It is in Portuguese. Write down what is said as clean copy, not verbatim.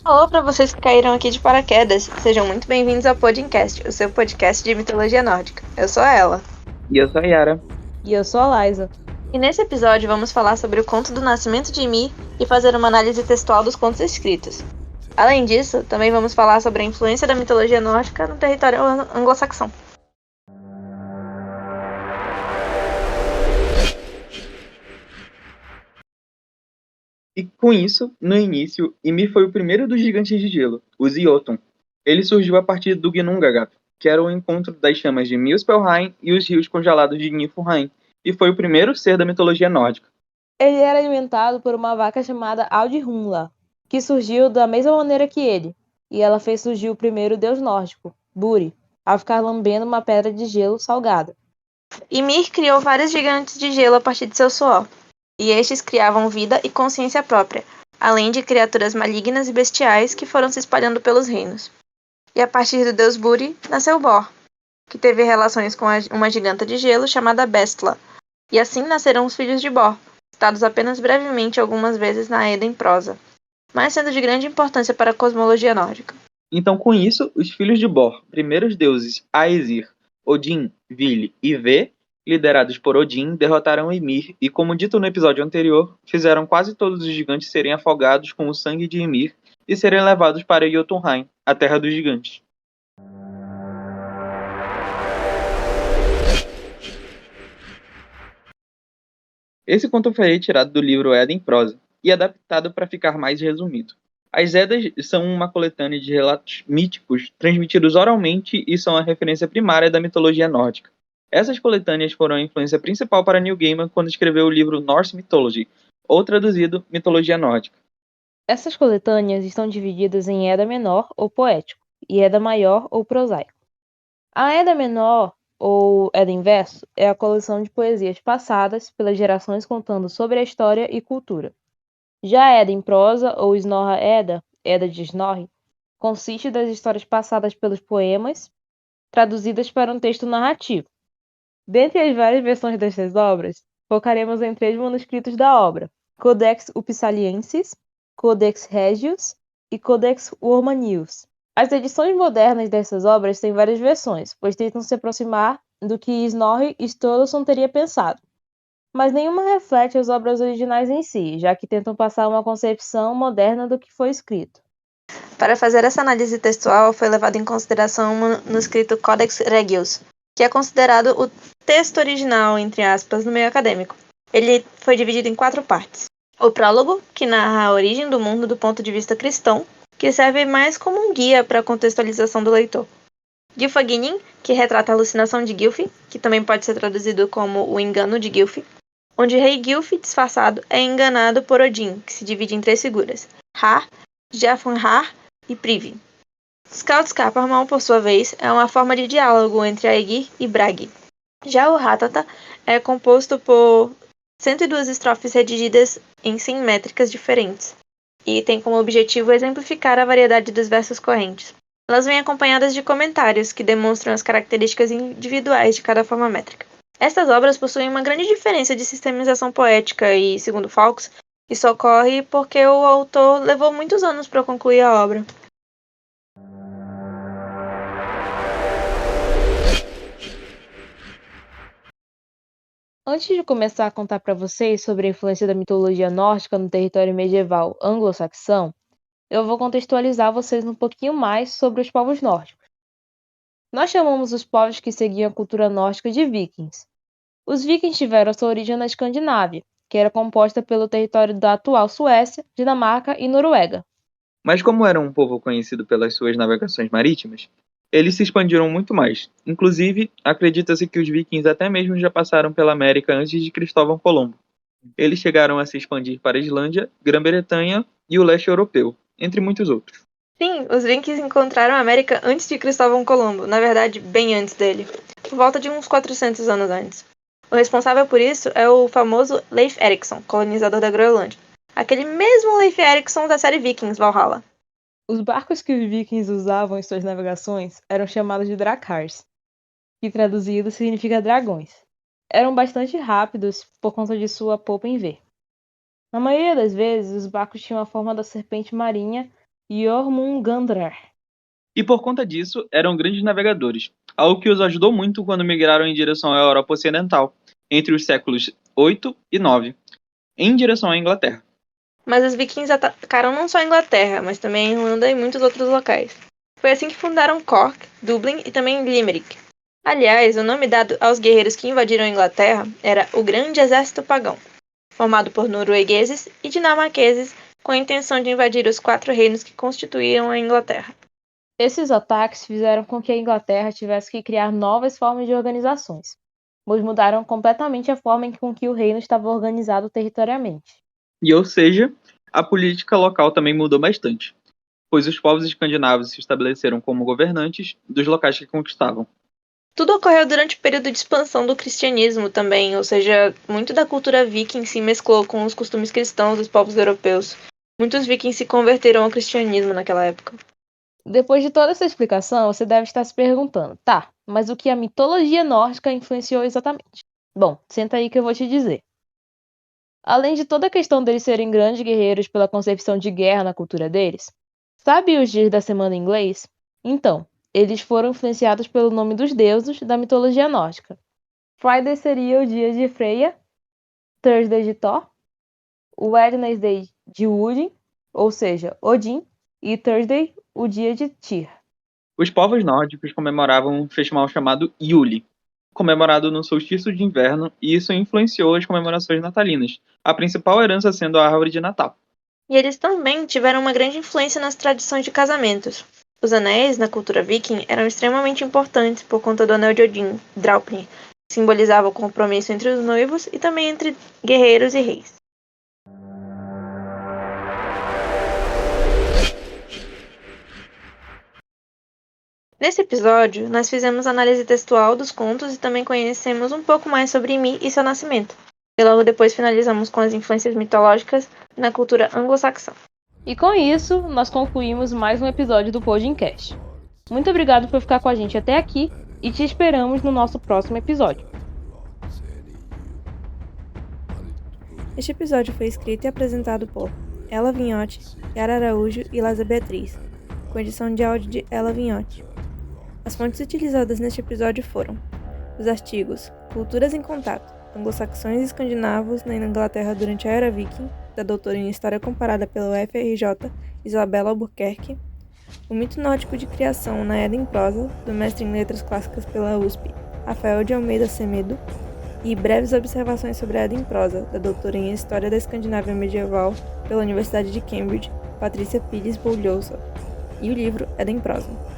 Alô para vocês que caíram aqui de paraquedas. Sejam muito bem-vindos ao Podcast, o seu podcast de mitologia nórdica. Eu sou a Ela. E eu sou a Yara. E eu sou a Liza. E nesse episódio vamos falar sobre o conto do nascimento de Ymir e fazer uma análise textual dos contos escritos. Além disso, também vamos falar sobre a influência da mitologia nórdica no território anglo-saxão. E com isso, no início, Ymir foi o primeiro dos gigantes de gelo, os Jotun. Ele surgiu a partir do Ginnungagap, que era o encontro das chamas de Muspelheim e os rios congelados de Niflheim, e foi o primeiro ser da mitologia nórdica. Ele era alimentado por uma vaca chamada Audhumla, que surgiu da mesma maneira que ele, e ela fez surgir o primeiro deus nórdico, Buri, ao ficar lambendo uma pedra de gelo salgada. Ymir criou vários gigantes de gelo a partir de seu suor, e estes criavam vida e consciência própria, além de criaturas malignas e bestiais que foram se espalhando pelos reinos. E a partir do deus Buri nasceu Bor, que teve relações com uma giganta de gelo chamada Bestla, e assim nasceram os filhos de Bor, citados apenas brevemente algumas vezes na Edda em prosa, mas sendo de grande importância para a cosmologia nórdica. Então, com isso, os filhos de Bor, primeiros deuses Aesir, Odin, Vili e Ve, liderados por Odin, derrotaram Ymir e, como dito no episódio anterior, fizeram quase todos os gigantes serem afogados com o sangue de Ymir e serem levados para Jotunheim, a terra dos gigantes. Esse conto foi retirado do livro Edda em prosa e adaptado para ficar mais resumido. As Eddas são uma coletânea de relatos míticos transmitidos oralmente e são a referência primária da mitologia nórdica. Essas coletâneas foram a influência principal para Neil Gaiman quando escreveu o livro Norse Mythology, ou traduzido, Mitologia Nórdica. Essas coletâneas estão divididas em Edda menor ou poético e Edda maior ou prosaico. A Edda menor, ou Edda em verso, é a coleção de poesias passadas pelas gerações contando sobre a história e cultura. Já a Edda em prosa, ou Snorra Edda, Edda de Snorri, consiste das histórias passadas pelos poemas, traduzidas para um texto narrativo. Dentre as várias versões destas obras, focaremos em 3 manuscritos da obra: Codex Upsaliensis, Codex Regius e Codex Wormanius. As edições modernas dessas obras têm várias versões, pois tentam se aproximar do que Snorri Sturluson teria pensado. Mas nenhuma reflete as obras originais em si, já que tentam passar uma concepção moderna do que foi escrito. Para fazer essa análise textual, foi levado em consideração o manuscrito Codex Regius, que é considerado o texto original, entre aspas, no meio acadêmico. Ele foi dividido em 4 partes. O prólogo, que narra a origem do mundo do ponto de vista cristão, que serve mais como um guia para a contextualização do leitor. Gylfaginning, que retrata a alucinação de Gylfi, que também pode ser traduzido como o engano de Gylfi, onde o rei Gylfi, disfarçado, é enganado por Odin, que se divide em 3 figuras: Har, Jafnhar e Privi. Skaldskaparmal, por sua vez, é uma forma de diálogo entre Aegir e Bragi. Já o Ratata é composto por 102 estrofes redigidas em 100 métricas diferentes, e tem como objetivo exemplificar a variedade dos versos correntes. Elas vêm acompanhadas de comentários que demonstram as características individuais de cada forma métrica. Estas obras possuem uma grande diferença de sistemização poética e, segundo Fawkes, isso ocorre porque o autor levou muitos anos para concluir a obra. Antes de começar a contar para vocês sobre a influência da mitologia nórdica no território medieval anglo-saxão, eu vou contextualizar vocês um pouquinho mais sobre os povos nórdicos. Nós chamamos os povos que seguiam a cultura nórdica de vikings. Os vikings tiveram sua origem na Escandinávia, que era composta pelo território da atual Suécia, Dinamarca e Noruega. Mas como era um povo conhecido pelas suas navegações marítimas, eles se expandiram muito mais. Inclusive, acredita-se que os vikings até mesmo já passaram pela América antes de Cristóvão Colombo. Eles chegaram a se expandir para a Islândia, Grã-Bretanha e o leste europeu, entre muitos outros. Sim, os vikings encontraram a América antes de Cristóvão Colombo, na verdade, bem antes dele, por volta de uns 400 anos antes. O responsável por isso é o famoso Leif Erikson, colonizador da Groenlândia. Aquele mesmo Leif Erikson da série Vikings, Valhalla. Os barcos que os vikings usavam em suas navegações eram chamados de drakars, que traduzido significa dragões. Eram bastante rápidos por conta de sua polpa em V. Na maioria das vezes, os barcos tinham a forma da serpente marinha Jormungandr. E por conta disso, eram grandes navegadores, algo que os ajudou muito quando migraram em direção à Europa Ocidental, entre os séculos 8 e 9, em direção à Inglaterra. Mas os vikings atacaram não só a Inglaterra, mas também a Irlanda e muitos outros locais. Foi assim que fundaram Cork, Dublin e também Limerick. Aliás, o nome dado aos guerreiros que invadiram a Inglaterra era o Grande Exército Pagão, formado por noruegueses e dinamarqueses com a intenção de invadir os 4 reinos que constituíam a Inglaterra. Esses ataques fizeram com que a Inglaterra tivesse que criar novas formas de organizações, pois mudaram completamente a forma com que o reino estava organizado territorialmente. E, ou seja, a política local também mudou bastante, pois os povos escandinavos se estabeleceram como governantes dos locais que conquistavam. Tudo ocorreu durante o período de expansão do cristianismo também, ou seja, muito da cultura viking se mesclou com os costumes cristãos dos povos europeus. Muitos vikings se converteram ao cristianismo naquela época. Depois de toda essa explicação, você deve estar se perguntando, tá, mas o que a mitologia nórdica influenciou exatamente? Bom, senta aí que eu vou te dizer. Além de toda a questão deles serem grandes guerreiros pela concepção de guerra na cultura deles, sabe os dias da semana em inglês? Então, eles foram influenciados pelo nome dos deuses da mitologia nórdica. Friday seria o dia de Freya, Thursday de Thor, Wednesday de Odin, ou seja, Odin, e Thursday, o dia de Tyr. Os povos nórdicos comemoravam um festival chamado Yule, comemorado no solstício de inverno, e isso influenciou as comemorações natalinas, a principal herança sendo a árvore de Natal. E eles também tiveram uma grande influência nas tradições de casamentos. Os anéis, na cultura viking, eram extremamente importantes por conta do anel de Odin, Draupnir, que simbolizava o compromisso entre os noivos e também entre guerreiros e reis. Nesse episódio, nós fizemos análise textual dos contos e também conhecemos um pouco mais sobre Ymir e seu nascimento. E logo depois finalizamos com as influências mitológicas na cultura anglo-saxã. E com isso, nós concluímos mais um episódio do Podcast. Muito obrigado por ficar com a gente até aqui e te esperamos no nosso próximo episódio. Este episódio foi escrito e apresentado por Ela Vinhote, Yara Araújo e Laza Beatriz, com edição de áudio de Ela Vinhote. As fontes utilizadas neste episódio foram os artigos Culturas em Contato, Anglo-Saxões e Escandinavos na Inglaterra durante a Era Viking, da doutora em História Comparada pela UFRJ, Isabela Albuquerque, O Mito Nórdico de Criação na Edda em Prosa, do mestre em Letras Clássicas pela USP, Rafael de Almeida Semedo, e Breves Observações sobre a Edda em Prosa, da doutora em História da Escandinávia Medieval pela Universidade de Cambridge, Patrícia Pires Boulhosa, e o livro Edda em Prosa.